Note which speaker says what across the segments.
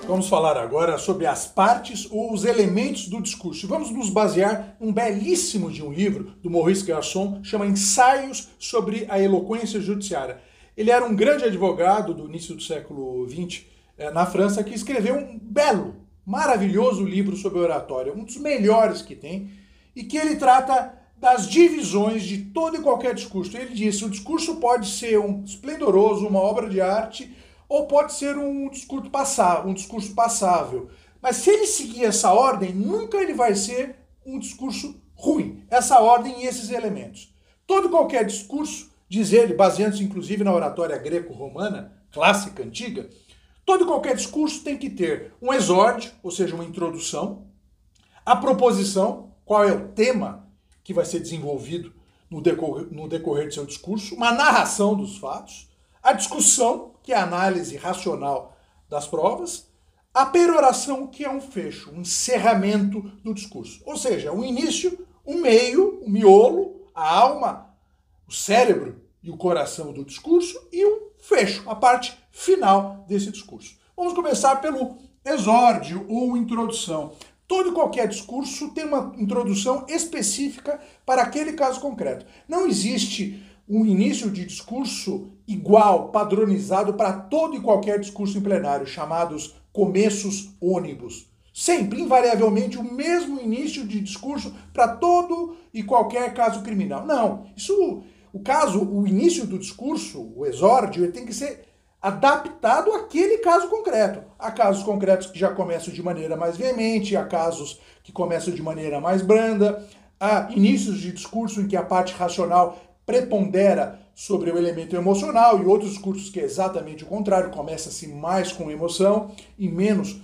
Speaker 1: Vamos falar agora sobre as partes ou os elementos do discurso. Vamos nos basear num belíssimo de um livro do Maurice Garçon, chama Ensaios sobre a Eloquência Judiciária. Ele era um grande advogado do início do século XX na França que escreveu um belo, maravilhoso livro sobre oratória, um dos melhores que tem, e que ele trata das divisões de todo e qualquer discurso. Ele disse: o discurso pode ser um esplendoroso, uma obra de arte, ou pode ser um discurso passável. Mas se ele seguir essa ordem, nunca ele vai ser um discurso ruim. Essa ordem e esses elementos. Todo e qualquer discurso, diz ele, baseando-se inclusive na oratória greco-romana, clássica, antiga, todo e qualquer discurso tem que ter um exórdio, ou seja, uma introdução, a proposição, qual é o tema que vai ser desenvolvido no decorrer de seu discurso, uma narração dos fatos, a discussão, que é a análise racional das provas, a peroração, que é um fecho, um encerramento do discurso. Ou seja, um início, um meio, um miolo, a alma, o cérebro e o coração do discurso e um fecho, a parte final desse discurso. Vamos começar pelo exórdio ou introdução. Todo e qualquer discurso tem uma introdução específica para aquele caso concreto. Não existe um início de discurso igual, padronizado para todo e qualquer discurso em plenário, chamados começos ônibus. Sempre, invariavelmente, o mesmo início de discurso para todo e qualquer caso criminal. Não, o início do discurso, o exórdio, ele tem que ser adaptado àquele caso concreto. Há casos concretos que já começam de maneira mais veemente, há casos que começam de maneira mais branda, há inícios de discurso em que a parte racional prepondera sobre o elemento emocional, e outros discursos que é exatamente o contrário, começa-se mais com emoção e menos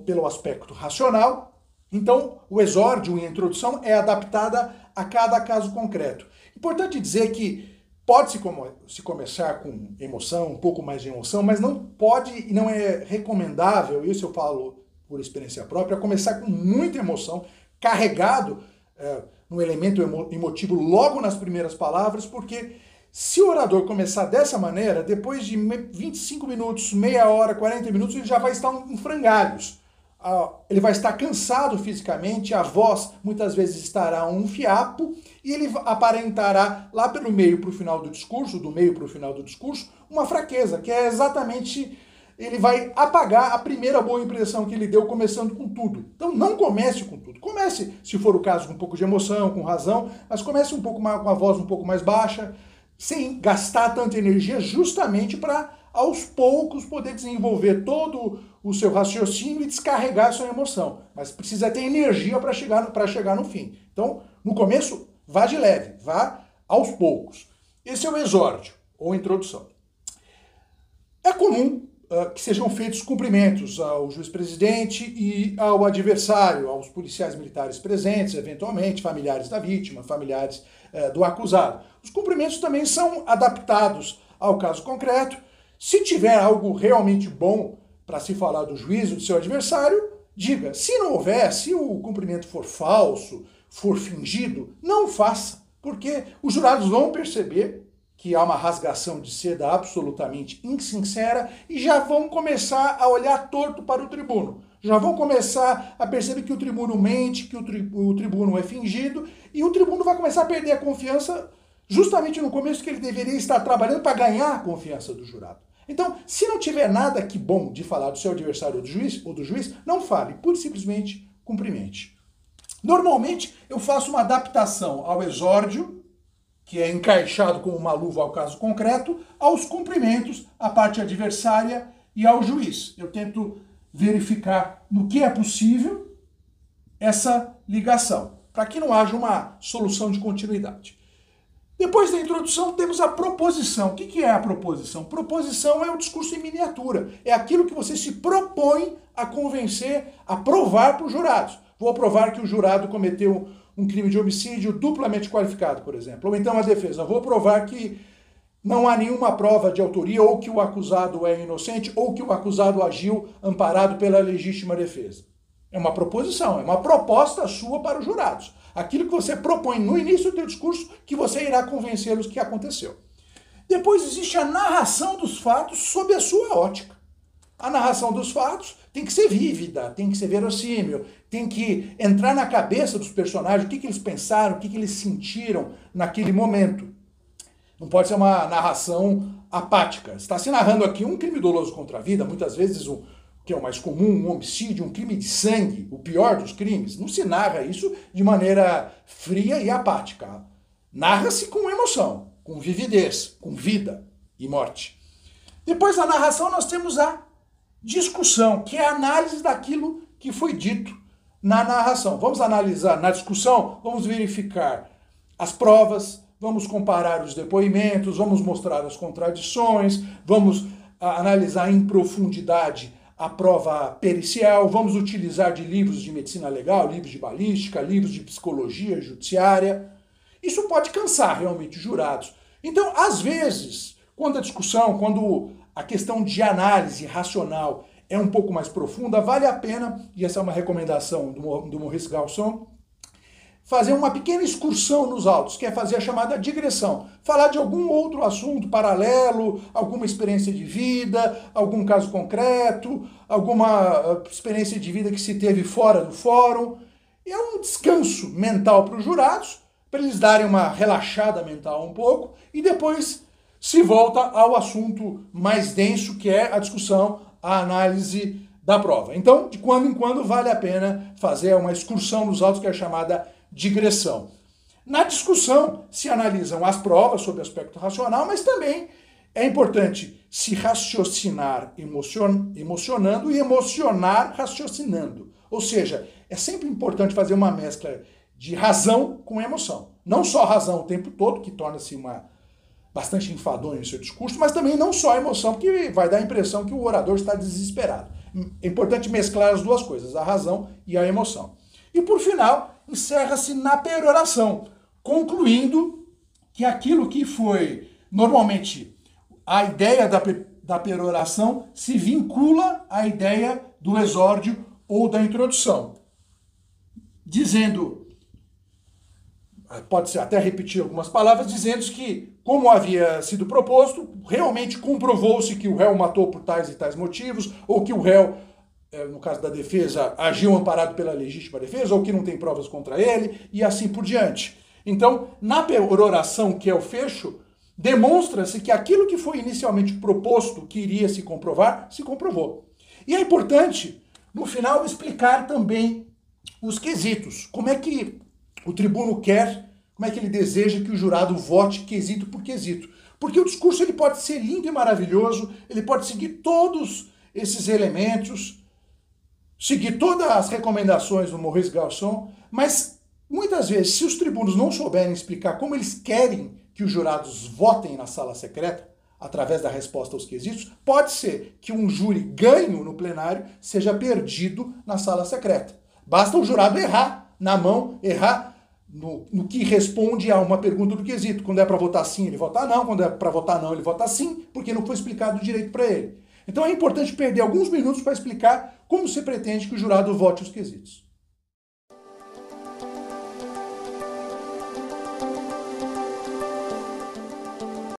Speaker 1: pelo aspecto racional. Então, o exórdio e a introdução é adaptada a cada caso concreto. Importante dizer que pode-se começar com emoção, um pouco mais de emoção, mas não pode e não é recomendável, isso eu falo por experiência própria, começar com muita emoção, carregado no elemento emotivo logo nas primeiras palavras, porque se o orador começar dessa maneira, depois de 25 minutos, meia hora, 40 minutos, ele já vai estar em frangalhos. Ele vai estar cansado fisicamente, a voz muitas vezes estará um fiapo, e ele aparentará lá pelo meio para o final do discurso, do meio para o final do discurso, uma fraqueza, que é exatamente... ele vai apagar a primeira boa impressão que ele deu começando com tudo. Então não comece com tudo. Comece, se for o caso, com um pouco de emoção, com razão, mas comece um pouco mais, com a voz um pouco mais baixa, sem gastar tanta energia, justamente para, aos poucos, poder desenvolver todo o seu raciocínio e descarregar a sua emoção. Mas precisa ter energia para chegar no fim. Então, no começo, vá de leve, vá aos poucos. Esse é o exórdio, ou introdução. É comum que sejam feitos cumprimentos ao juiz-presidente e ao adversário, aos policiais militares presentes, eventualmente, familiares da vítima, familiares do acusado. Os cumprimentos também são adaptados ao caso concreto. Se tiver algo realmente bom para se falar do juízo do seu adversário, diga. Se não houver, se o cumprimento for falso, for fingido, não faça, porque os jurados vão perceber que há uma rasgação de seda absolutamente insincera e já vão começar a olhar torto para o tribuno. Já vão começar a perceber que o tribuno mente, que o tribuno é fingido, e o tribuno vai começar a perder a confiança justamente no começo, que ele deveria estar trabalhando para ganhar a confiança do jurado. Então, se não tiver nada que bom de falar do seu adversário ou do juiz, não fale, pura e simplesmente cumprimente. Normalmente, eu faço uma adaptação ao exórdio, que é encaixado como uma luva ao caso concreto, aos cumprimentos, à parte adversária e ao juiz. Eu tento verificar no que é possível essa ligação, para que não haja uma solução de continuidade. Depois da introdução, temos a proposição. O que é a proposição? Proposição é o discurso em miniatura. É aquilo que você se propõe a convencer, a provar para os jurados. Vou provar que o jurado cometeu um crime de homicídio duplamente qualificado, por exemplo. Ou então a defesa. Vou provar que não há nenhuma prova de autoria, ou que o acusado é inocente, ou que o acusado agiu amparado pela legítima defesa. É uma proposição, é uma proposta sua para os jurados. Aquilo que você propõe no início do seu discurso, que você irá convencê-los que aconteceu. Depois existe a narração dos fatos sob a sua ótica. A narração dos fatos tem que ser vívida, tem que ser verossímil, tem que entrar na cabeça dos personagens, o que eles pensaram, o que eles sentiram naquele momento. Não pode ser uma narração apática. Está se narrando aqui um crime doloso contra a vida, muitas vezes o que é o mais comum, um homicídio, um crime de sangue, o pior dos crimes. Não se narra isso de maneira fria e apática. Narra-se com emoção, com vividez, com vida e morte. Depois da narração nós temos a discussão, que é a análise daquilo que foi dito na narração. Vamos analisar na discussão, vamos verificar as provas, vamos comparar os depoimentos, vamos mostrar as contradições, vamos analisar em profundidade a prova pericial, vamos utilizar de livros de medicina legal, livros de balística, livros de psicologia judiciária. Isso pode cansar realmente os jurados. Então, às vezes, quando a discussão, quando a questão de análise racional é um pouco mais profunda, vale a pena, e essa é uma recomendação do Maurice Garçon, fazer uma pequena excursão nos autos, que é fazer a chamada digressão. Falar de algum outro assunto paralelo, alguma experiência de vida, algum caso concreto, alguma experiência de vida que se teve fora do fórum. É um descanso mental para os jurados, para eles darem uma relaxada mental um pouco, e depois se volta ao assunto mais denso, que é a discussão, a análise da prova. Então, de quando em quando, vale a pena fazer uma excursão nos autos, que é a chamada digressão. Na discussão, se analisam as provas sob o aspecto racional, mas também é importante se raciocinar emocionando e emocionar raciocinando. Ou seja, é sempre importante fazer uma mescla de razão com emoção. Não só razão o tempo todo, que torna-se bastante enfadonho o seu discurso, mas também não só a emoção, porque vai dar a impressão que o orador está desesperado. É importante mesclar as duas coisas, a razão e a emoção. E por final, encerra-se na peroração, concluindo que aquilo que foi normalmente a ideia da peroração se vincula à ideia do exórdio ou da introdução, dizendo, pode-se até repetir algumas palavras, dizendo que, como havia sido proposto, realmente comprovou-se que o réu matou por tais e tais motivos, ou que o réu, no caso da defesa, agiu amparado pela legítima defesa, ou que não tem provas contra ele, e assim por diante. Então, na peroração, que é o fecho, demonstra-se que aquilo que foi inicialmente proposto, que iria se comprovar, se comprovou. E é importante, no final, explicar também os quesitos. Como é que o tribuno quer, como é que ele deseja que o jurado vote quesito por quesito. Porque o discurso ele pode ser lindo e maravilhoso, ele pode seguir todos esses elementos, seguir todas as recomendações do Maurice Garçon, mas muitas vezes, se os tribunos não souberem explicar como eles querem que os jurados votem na sala secreta, através da resposta aos quesitos, pode ser que um júri ganho no plenário seja perdido na sala secreta. Basta o jurado errar na mão, errar no que responde a uma pergunta do quesito. Quando é para votar sim, ele vota não. Quando é para votar não, ele vota sim, porque não foi explicado direito para ele. Então é importante perder alguns minutos para explicar como se pretende que o jurado vote os quesitos.